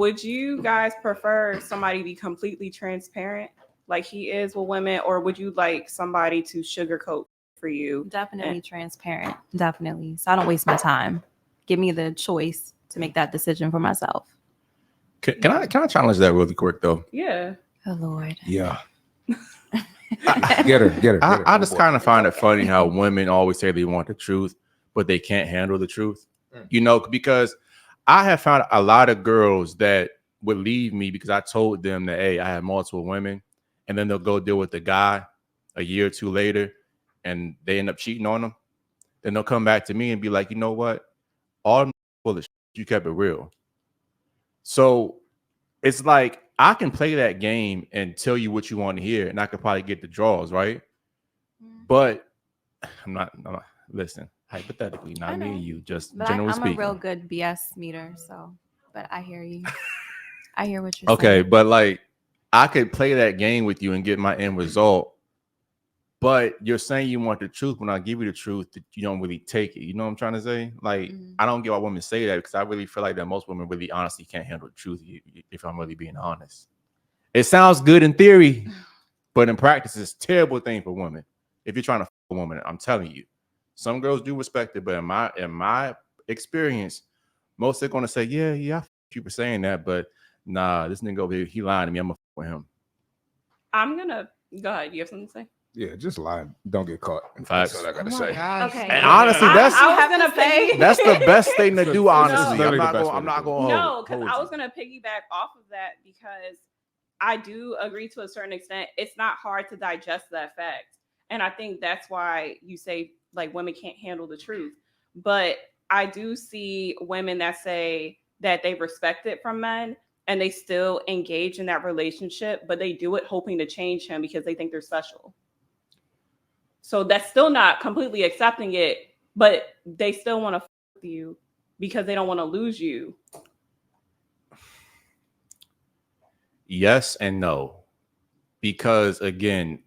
would you guys prefer somebody be completely transparent like he is with women, or would you like somebody to sugarcoat for you? Definitely transparent. Definitely. So I don't waste my time. Give me the choice to make that decision for myself. Can I challenge that really quick though? Yeah. Oh Lord. Yeah. Get her. I just kind of find it funny how women always say they want the truth, but they can't handle the truth. You know, because I have found a lot of girls that would leave me because I told them that, hey, I have multiple women, and then they'll go deal with the guy a year or two later, and they end up cheating on them. Then they'll come back to me and be like, you know what? All full of shit, you kept it real. So it's like I can play that game and tell you what you want to hear, and I could probably get the draws, right? But I'm not listen, hypothetically, not me and you, just but generally speaking. I'm a real good BS meter, so but I hear you. I hear what you're saying. Okay, but like I could play that game with you and get my end result. But you're saying you want the truth when I give you the truth, that you don't really take it. You know what I'm trying to say? Like, I don't get why women say that, because I really feel like that most women really honestly can't handle the truth, if I'm really being honest. It sounds good in theory, but in practice, it's a terrible thing for women. If you're trying to f a woman, I'm telling you. Some girls do respect it, but in my experience, most are going to say, yeah, I f you for saying that, but nah, this nigga over here, he lying to me. I'm going to f with him. I'm going to, go ahead. You have something to say? Yeah, just lie. Don't get caught. Facts. That's all I gotta say. Okay. And honestly, I was gonna say that's the best thing to do. Honestly, No. I'm not going. No, because I was gonna piggyback off of that, because I do agree to a certain extent. It's not hard to digest that fact, and I think that's why you say like women can't handle the truth. But I do see women that say that they respect it from men, and they still engage in that relationship, but they do it hoping to change him because they think they're special. So that's still not completely accepting it, but they still want to f with you because they don't want to lose you. Yes and no. Because again,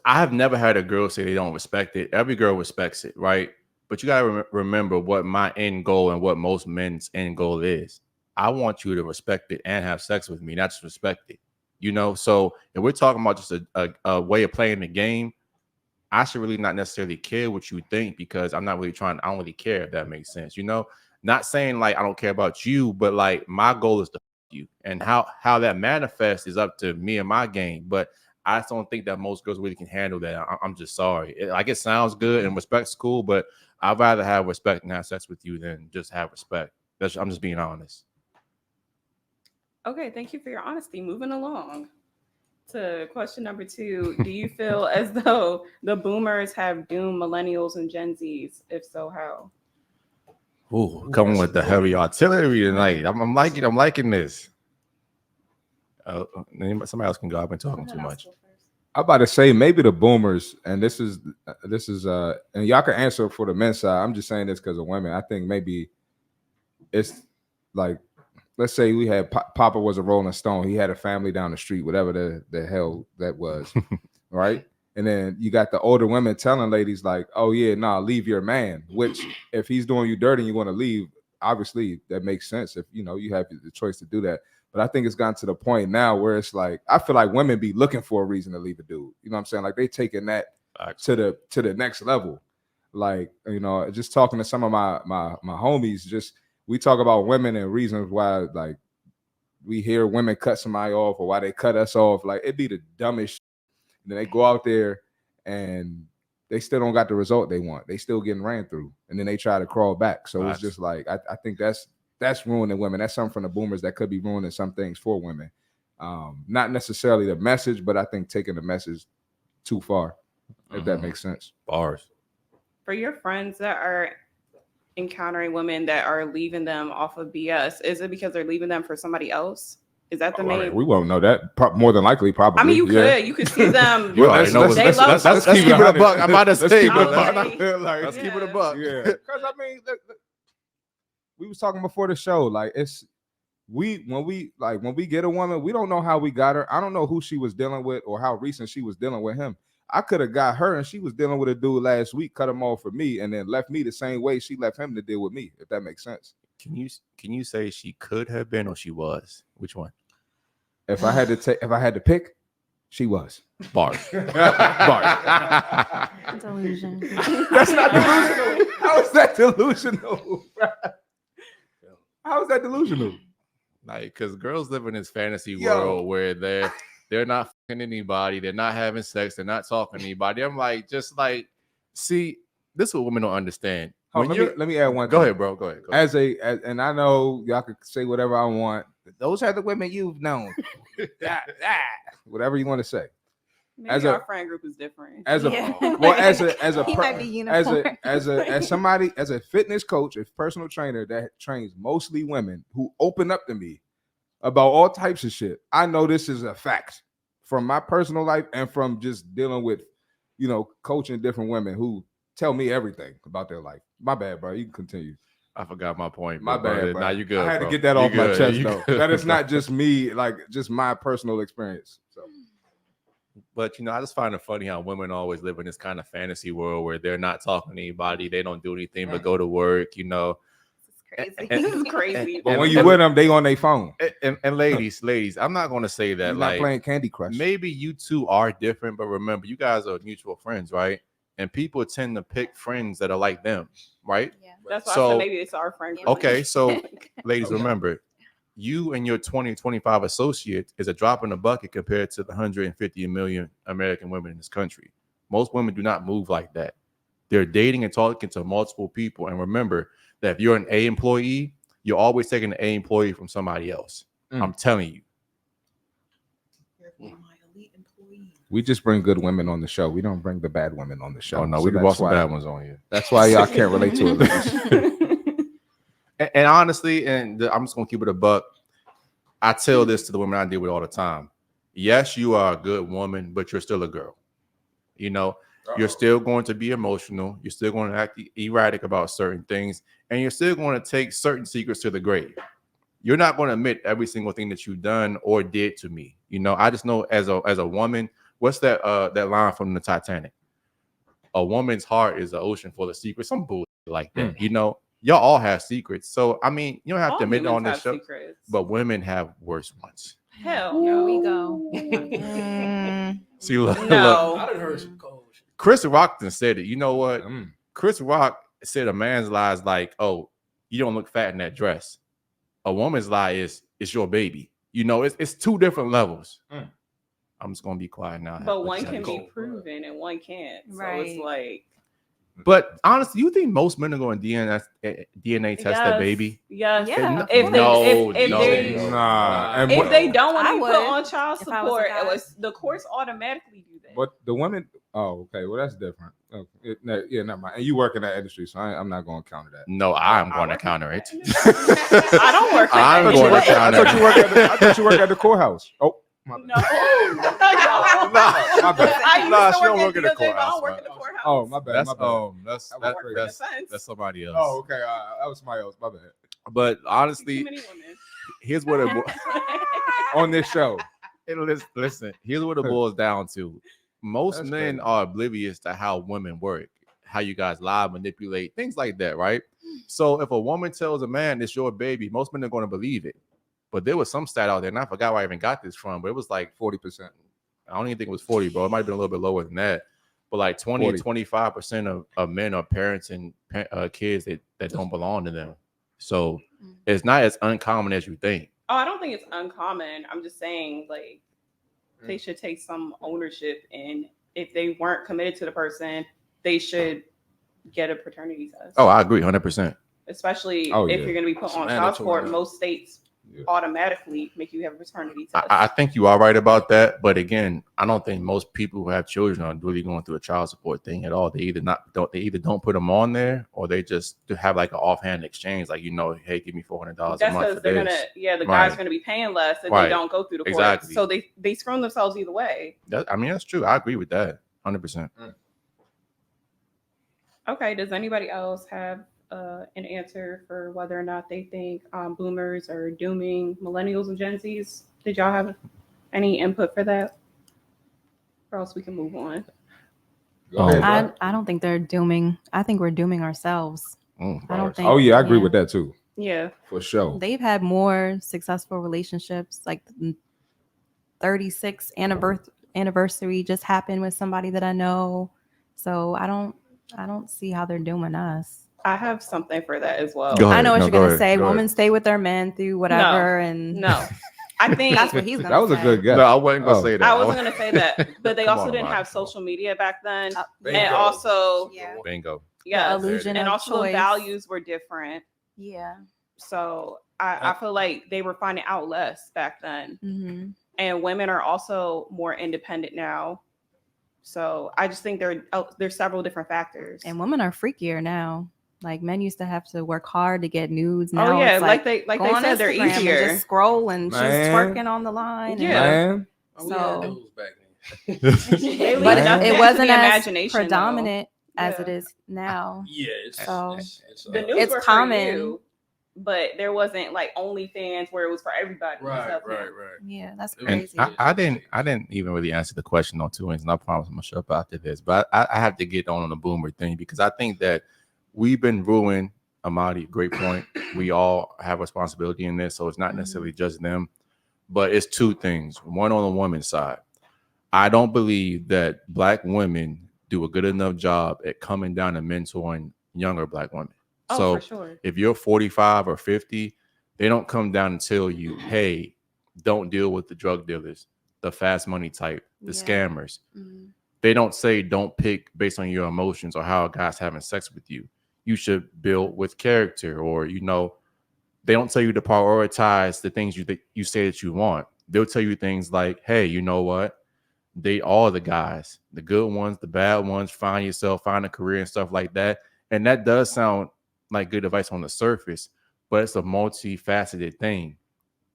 I have never had a girl say they don't respect it. Every girl respects it, right? But you got to remember what my end goal and what most men's end goal is. I want you to respect it and have sex with me, not just respect it. You know, so if we're talking about just a way of playing the game, I should really not necessarily care what you think, because I'm not really I don't really care, if that makes sense. You know, not saying like I don't care about you, but like my goal is to you, and how that manifests is up to me and my game. But I just don't think that most girls really can handle that. I'm just sorry. It sounds good and respect's cool, but I'd rather have respect and have sex with you than just have respect. I'm just being honest. Okay, thank you for your honesty. Moving along to question number 2. Do you feel as though the boomers have doomed millennials and Gen Zs? If so, how? Ooh, coming with the heavy artillery tonight. I'm liking this. Somebody else can go. I've been talking too much. I'm about to say maybe the boomers, and this is and y'all can answer for the men's side. I'm just saying this because of women. I think maybe it's like, let's say we had Papa was a Rolling Stone. He had a family down the street, whatever the hell that was, right? And then you got the older women telling ladies like, oh yeah, nah, leave your man. Which if he's doing you dirty and you want to leave, obviously that makes sense if you know you have the choice to do that. But I think it's gotten to the point now where it's like, I feel like women be looking for a reason to leave a dude. You know what I'm saying? Like they taking that to the next level. Like, you know, just talking to some of my homies, just we talk about women and reasons why, like, we hear women cut somebody off or why they cut us off. Like, it'd be the dumbest shit. And then they go out there and they still don't got the result they want. They still getting ran through. And then they try to crawl back. So it's just like, I think that's ruining women. That's something from the boomers that could be ruining some things for women. Not necessarily the message, but I think taking the message too far, if that makes sense. Bars. For your friends that are encountering women that are leaving them off of BS, is it because they're leaving them for somebody else? Is that the main? We won't know that. More than likely, probably. I mean, you could see them. Let's keep it a buck. I'm about to say, let's keep it a buck. Yeah, because I mean, we was talking before the show. Like when we get a woman, we don't know how we got her. I don't know who she was dealing with or how recent she was dealing with him. I could have got her and she was dealing with a dude last week, cut him off for me, and then left me the same way she left him to deal with me, if that makes sense. Can you say she could have been or she was? Which one? If I had to pick, she was. Bars. Delusion. That's not delusional. How is that delusional? How is that delusional? Like, because girls live in this fantasy world where they're not fucking anybody, they're not having sex, they're not talking to anybody. I'm like, just like, see, this is what women don't understand. Let me add one. Go ahead, bro. Go ahead. And I know y'all could say whatever I want. Those are the women you've known. Whatever you want to say. Maybe our friend group is different. As a fitness coach, a personal trainer that trains mostly women who open up to me about all types of shit, I know this is a fact from my personal life and from just dealing with, coaching different women who tell me everything about their life. My bad, bro. You can continue. I forgot my point. My bad, bro. Now you good. I had to get that off my chest, though. That is not just me, like just my personal experience. So. But I just find it funny how women always live in this kind of fantasy world where they're not talking to anybody, they don't do anything but go to work. This is crazy. This is crazy. But when you with them, they on their phone. And ladies, I'm not going to say that. You're not playing Candy Crush. Maybe you two are different, but remember, you guys are mutual friends, right? And people tend to pick friends that are like them, right? Yeah. That's why I said maybe it's our friend group. Okay, so ladies, remember, you and your 20, 25 associates is a drop in the bucket compared to the 150 million American women in this country. Most women do not move like that. They're dating and talking to multiple people. And remember that if you're an A employee, you're always taking an A employee from somebody else. I'm telling you. We just bring good women on the show. We don't bring the bad women on the show. Oh, no, we brought some bad ones on here. That's why y'all can't relate to it. And honestly, I'm just going to keep it a buck. I tell this to the women I deal with all the time. Yes, you are a good woman, but you're still a girl. You're still going to be emotional. You're still going to act erratic about certain things. And you're still going to take certain secrets to the grave. You're not going to admit every single thing that you've done or did to me. I just know as a woman, what's that line from the Titanic? A woman's heart is an ocean full of secrets. Some bullshit like that. Y'all all have secrets. So, you don't have to admit it on this show. Secrets. But women have worse ones. Hell, here we go. See, look. I done heard some cold shit. Chris Rock said it. You know what? Chris Rock said a man's lie is like, oh, you don't look fat in that dress. A woman's lie is, it's your baby. It's two different levels. I'm just gonna be quiet now. But one can be proven and one can't. So it's like. But honestly, you think most men are going to DNA test that baby? Yes. Yeah. If they don't want to be put on child support, the courts automatically do that. But the women, okay, well that's different. Never mind. And you work in that industry, so I'm not going to counter that. No, I'm going to counter it. I don't work. I'm going to counter it. I thought you work at the courthouse. Oh. No. My bad. She don't work at the courthouse. I don't work at the courthouse. Oh, my bad. That's somebody else. Oh, okay. That was somebody else. My bad. But honestly, here's what it on this show. Listen, here's what it boils down to. Most men are oblivious to how women work, how you guys lie, manipulate, things like that, right? So if a woman tells a man it's your baby, most men are going to believe it. But there was some stat out there, and I forgot where I even got this from, but it was like 40%. I don't even think it was 40, bro. It might have been a little bit lower than that. But like 20 to 25% of men are parents and kids that don't belong to them. So it's not as uncommon as you think. Oh, I don't think it's uncommon. I'm just saying, like, they should take some ownership. And if they weren't committed to the person, they should get a paternity test. Oh, I agree 100%. Especially if you're going to be put on child support. Most states automatically make you have a paternity test. I think you are right about that, but again, I don't think most people who have children are really going through a child support thing at all. They either don't put them on there, or they just have like an offhand exchange, like hey, give me $400 a month. That's because they're the guy's gonna be paying less if they don't go through the court. So they screw themselves either way. That's true. I agree with that 100%. Okay. Does anybody else have an answer for whether or not they think boomers are dooming millennials and Gen Zs? Did y'all have any input for that? Or else we can move on. I don't think they're dooming. I think we're dooming ourselves. I don't think. Oh yeah, I agree with that too. Yeah. For sure. They've had more successful relationships. Like 36th anniversary just happened with somebody that I know. So I don't see how they're doing us. I have something for that as well. Go ahead. I know what No, you're go gonna ahead. say. Go Women ahead. stay with their men through whatever, and No. I think that's what he's gonna That was a say. good guess. No, I wasn't gonna say that. I wasn't gonna say that, but they Come also on, didn't Amari. have social media back then, Bingo. and also Yeah. Bingo. yes, illusion and of also the choice. values were different. Yeah. So I feel like they were finding out less back then, Mm-hmm. and women are also more independent now. So I just think there's several different factors. And women are freakier now. Like men used to have to work hard to get nudes. Now oh yeah, it's like go they on said, they're Instagram and easier. just scroll and she's Man. twerking on the line. Yeah. Man. Oh, we had So- those back then. They leave But nothing it to wasn't the as imagination, though. predominant as it Yeah. is now. Yeah, it's So, it's The news It's were for common. you, but there wasn't like OnlyFans where it was for everybody. to right, sell right, them. right. Yeah, that's And crazy. I didn't even really answer the question on two ends, and I promise I'm gonna shut up after this. But I have to get on the boomer thing because I think that we've been ruined. Amadi, great point. We all have responsibility in this, so it's not necessarily just them, but it's two things. One on the woman's side, I don't believe that Black women do a good enough job at coming down and mentoring younger Black women. Oh, So for sure. if you're 45 or 50, they don't come down and tell you, hey, don't deal with the drug dealers, the fast money type, the Yeah. scammers. Mhm. They don't say don't pick based on your emotions or how a guy's having sex with you. You should build with character, or they don't tell you to prioritize the things you say that you want. They'll tell you things like, hey, you know what? Date all the guys, the good ones, the bad ones, find yourself, find a career and stuff like that. And that does sound like good advice on the surface, but it's a multifaceted thing.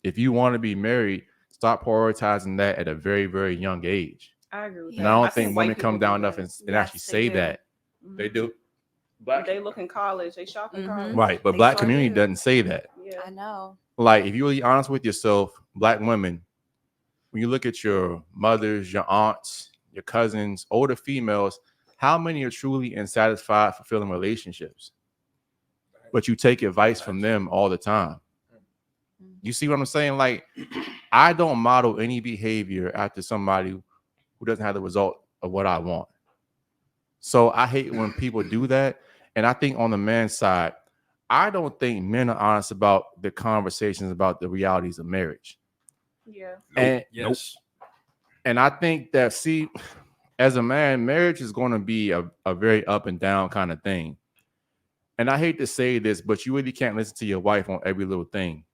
If you want to be married, stop prioritizing that at a very, very young age. I agree with Yeah. that. And I don't see think white women come people down do enough that. and actually Yes, say do. that. Mhm. They do. Black, They look in college. They shop in Mhm. college. right, but They Black sure community do. doesn't say that. Yeah. I know. Like, if you're really honest with yourself, Black women, when you look at your mothers, your aunts, your cousins, older females, how many are truly in satisfied, fulfilling relationships? But you take advice from them all the time. You see what I'm saying? Like, I don't model any behavior after somebody who doesn't have the result of what I want. So I hate when people do that. And I think on the man's side, I don't think men are honest about the conversations about the realities of marriage. Yeah. And Yes. And I think that, see, as a man, marriage is going to be a very up and down kind of thing. And I hate to say this, but you really can't listen to your wife on every little thing.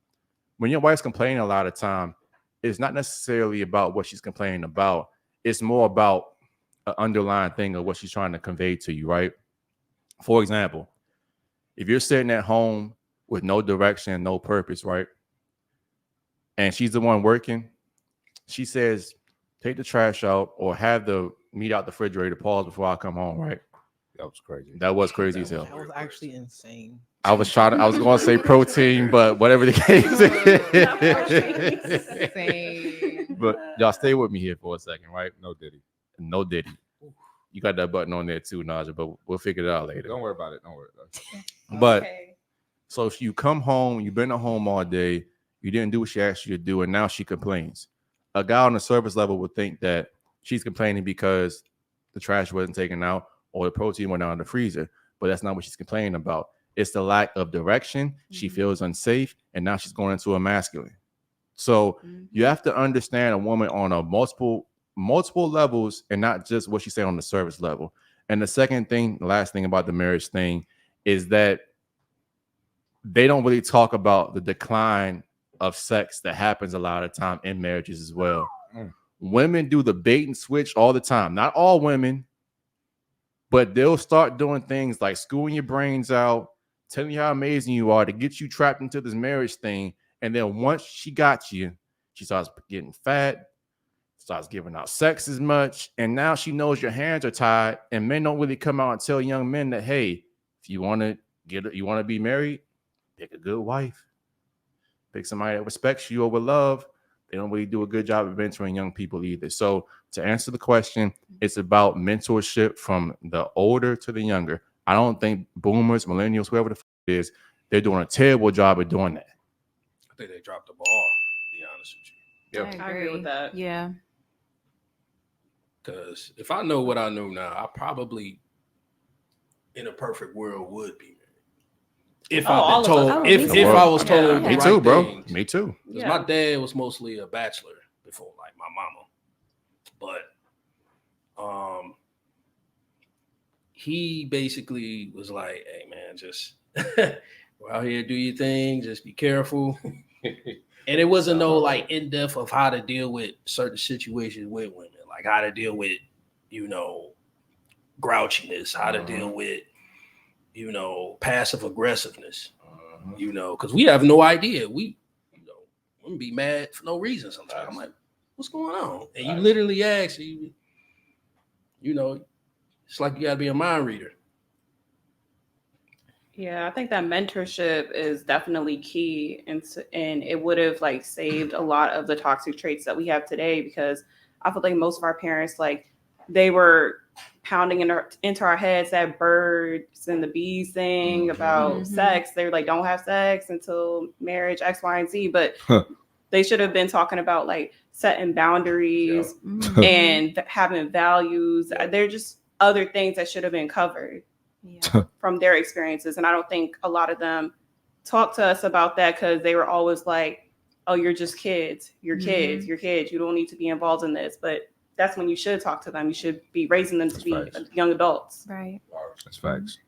When your wife's complaining a lot of time, it's not necessarily about what she's complaining about. It's more about an underlying thing of what she's trying to convey to you, right? For example, if you're sitting at home with no direction, no purpose, right? And she's the one working, she says, take the trash out or have the meat out the refrigerator, pause before I come home, right? That was crazy. That was crazy as hell. That was actually insane. I was going to say protein, but whatever the case is. Insane. But y'all stay with me here for a second, right? No Diddy. No Diddy. You got that button on there too, Naja, but we'll figure it out later. Don't worry about it. Don't worry about it. But Okay. so if you come home, you've been at home all day, you didn't do what she asked you to do, and now she complains. A guy on the surface level would think that she's complaining because the trash wasn't taken out or the protein went out in the freezer, but that's not what she's complaining about. It's the lack of direction. She feels unsafe, and now she's going into a masculine. So you have to understand a woman on a multiple levels and not just what she said on the surface level. And the second thing, the last thing about the marriage thing is that they don't really talk about the decline of sex that happens a lot of time in marriages as well. Women do the bait and switch all the time. Not all women, but they'll start doing things like screwing your brains out, telling you how amazing you are to get you trapped into this marriage thing. And then once she got you, she starts getting fat, starts giving out sex as much. And now she knows your hands are tied. And men don't really come out and tell young men that, hey, if you want to be married, pick a good wife. Pick somebody that respects you over love. They don't really do a good job of mentoring young people either. So to answer the question, it's about mentorship from the older to the younger. I don't think boomers, millennials, whoever the f it is, they're doing a terrible job of doing that. I think they dropped the ball, to be honest with you. I agree with that. Yeah. Because if I know what I know now, I probably, in a perfect world, would be married. If all I've been of us. told, Oh, if me too. I was told Yeah. the Me right too, bro. things. Me too. Because Yeah. my dad was mostly a bachelor before, like my mama. But he basically was like, hey man, just go out here, do your thing, just be careful. And it wasn't no like in-depth of how to deal with certain situations with women, like how to deal with, you know, grouchiness, how to deal with, you know, passive aggressiveness, you know, because we have no idea. We, you know, women be mad for no reason sometimes. I'm like, what's going on? And you literally ask, you know, it's like you gotta be a mind reader. Yeah, I think that mentorship is definitely key, and it would have like saved a lot of the toxic traits that we have today, because I feel like most of our parents, like, they were pounding into our heads that birds and the bees thing about sex. They were like, don't have sex until marriage, X, Y, and Z. But they should have been talking about like setting boundaries and having values. They're just other things that should have been covered from their experiences. And I don't think a lot of them talk to us about that, because they were always like, oh, you're just kids. You're kids. You're kids. You don't need to be involved in this. But that's when you should talk to them. You should be raising them to be young adults. Right. That's facts.